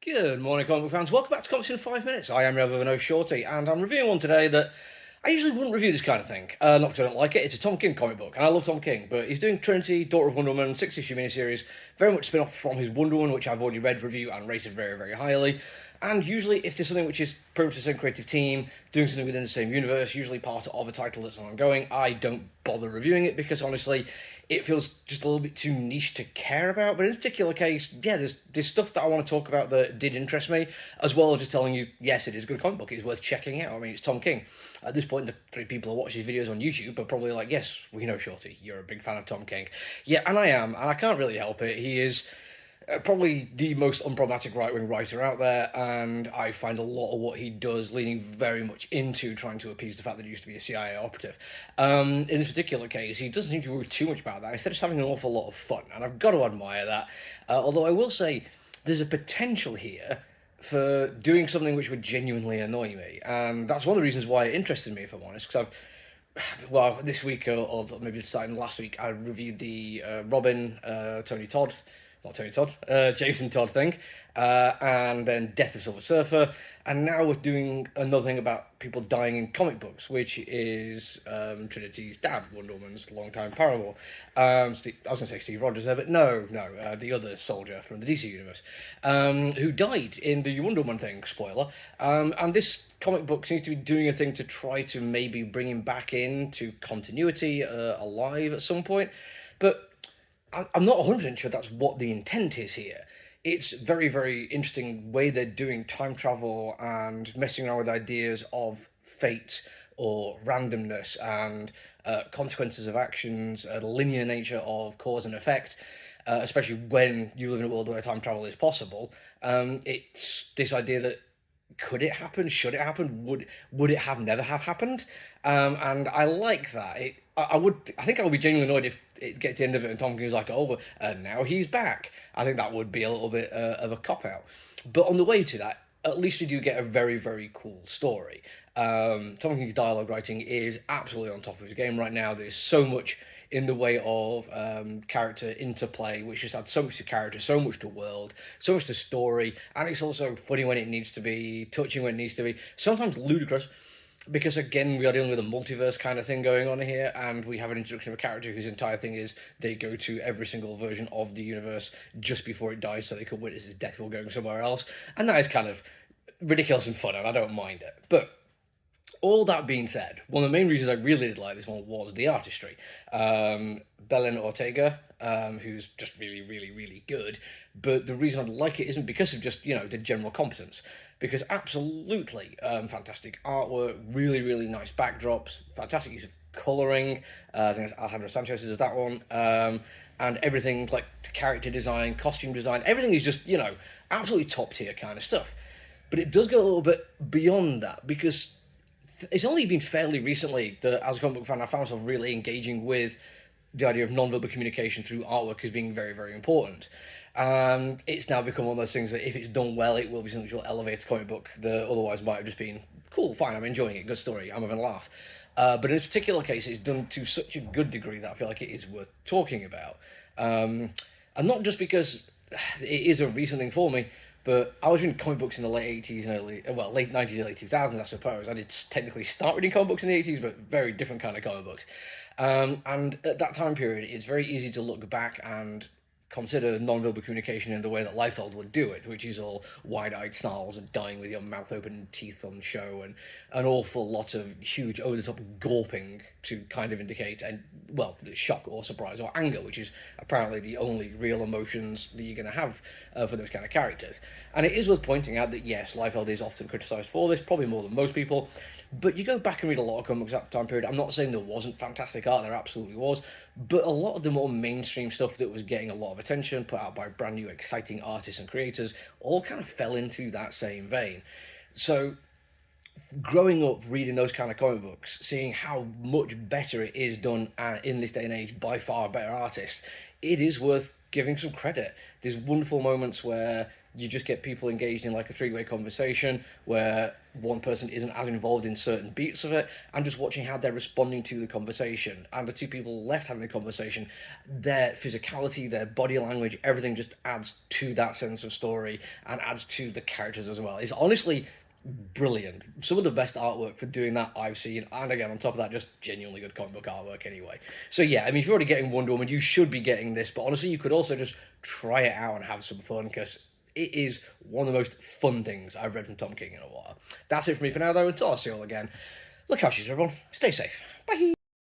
Good morning, comic book fans. Welcome back to Comics in 5 Minutes. I am your other no Shorty, and I'm reviewing one today that I usually wouldn't review this kind of thing. Not because I don't like it. It's a Tom King comic book, and I love Tom King, but he's doing Trinity, Daughter of Wonder Woman, 6-issue miniseries, very much spin-off from his Wonder Woman, which I've already read, review, and rated very, very highly. And usually, if there's something which is pretty much the same creative team, doing something within the same universe, usually part of a title that's ongoing, I don't bother reviewing it because honestly, it feels just a little bit too niche to care about. But in this particular case, yeah, there's stuff that I want to talk about that did interest me, as well as just telling you, yes, it is a good comic book. It is worth checking out. I mean, it's Tom King. At this point, the 3 people who watch his videos on YouTube are probably like, yes, we know, Shorty, you're a big fan of Tom King. Yeah, and I am, and I can't really help it. He is probably the most unproblematic right-wing writer out there, and I find a lot of what he does leaning very much into trying to appease the fact that he used to be a CIA operative. In this particular case, he doesn't seem to worry too much about that. Instead, just having an awful lot of fun, and I've got to admire that. Although I will say, there's a potential here for doing something which would genuinely annoy me, and that's one of the reasons why it interested me, if I'm honest, because this week, or maybe starting last week, I reviewed the Jason Todd thing, and then Death of Silver Surfer, and now we're doing another thing about people dying in comic books, which is Trinity's dad, Wonder Woman's longtime paramour. I was going to say Steve Rogers there, but no, the other soldier from the DC universe, who died in the Wonder Woman thing, spoiler, and this comic book seems to be doing a thing to try to maybe bring him back into continuity, alive at some point, but I'm not 100% sure that's what the intent is here. It's very, very interesting way they're doing time travel and messing around with ideas of fate or randomness and consequences of actions, the linear nature of cause and effect, especially when you live in a world where time travel is possible. It's this idea that could it happen? Should it happen? Would it have never have happened? And I like that. I think I would be genuinely annoyed if it gets to the end of it and Tom King was like, oh, now he's back. I think that would be a little bit of a cop-out. But on the way to that, at least we do get a very, very cool story. Tom King's dialogue writing is absolutely on top of his game right now. There's so much in the way of character interplay, which just adds so much to character, so much to world, so much to story, and it's also funny when it needs to be, touching when it needs to be, sometimes ludicrous, because again, we are dealing with a multiverse kind of thing going on here, and we have an introduction of a character whose entire thing is they go to every single version of the universe just before it dies so they can witness his death while going somewhere else, and that is kind of ridiculous and fun, and I don't mind it. But all that being said, one of the main reasons I really did like this one was the artistry. Belen Ortega, who's just really, really, really good. But the reason I like it isn't because of just, the general competence. Because absolutely fantastic artwork, really, really nice backdrops, fantastic use of colouring. I think it's Alejandro Sanchez does that one. And everything, like character design, costume design, everything is just, absolutely top tier kind of stuff. But it does go a little bit beyond that because it's only been fairly recently that, as a comic book fan, I found myself really engaging with the idea of non-verbal communication through artwork as being very, very important. And it's now become one of those things that if it's done well, it will be something which will elevate a comic book that otherwise might have just been, cool, fine, I'm enjoying it, good story, I'm having a laugh. But in this particular case, it's done to such a good degree that I feel like it is worth talking about. And not just because it is a recent thing for me, but I was reading comic books in the late 80s and late 90s and early 2000s, I suppose. I did technically start reading comic books in the 80s, but very different kind of comic books. And at that time period, it's very easy to look back and consider non-verbal communication in the way that Liefeld would do it, which is all wide-eyed snarls and dying with your mouth open and teeth on show, and an awful lot of huge over-the-top gawping to kind of indicate, shock or surprise or anger, which is apparently the only real emotions that you're going to have for those kind of characters. And it is worth pointing out that, yes, Liefeld is often criticised for this, probably more than most people, but you go back and read a lot of comics at that time period. I'm not saying there wasn't fantastic art, there absolutely was, but a lot of the more mainstream stuff that was getting a lot of attention, put out by brand new exciting artists and creators, all kind of fell into that same vein. So growing up reading those kind of comic books, seeing how much better it is done in this day and age by far better artists, it is worth giving some credit. There's wonderful moments where you just get people engaged in like a three-way conversation where one person isn't as involved in certain beats of it, and just watching how they're responding to the conversation. And the two people left having the conversation, their physicality, their body language, everything just adds to that sense of story and adds to the characters as well. It's honestly brilliant. Some of the best artwork for doing that I've seen, and again, on top of that, just genuinely good comic book artwork anyway. So yeah, I mean, if you're already getting Wonder Woman, you should be getting this, but honestly, you could also just try it out and have some fun, because it is one of the most fun things I've read from Tom King in a while. That's it for me for now, though. Until I see you all again, look out, everyone. Stay safe. Bye.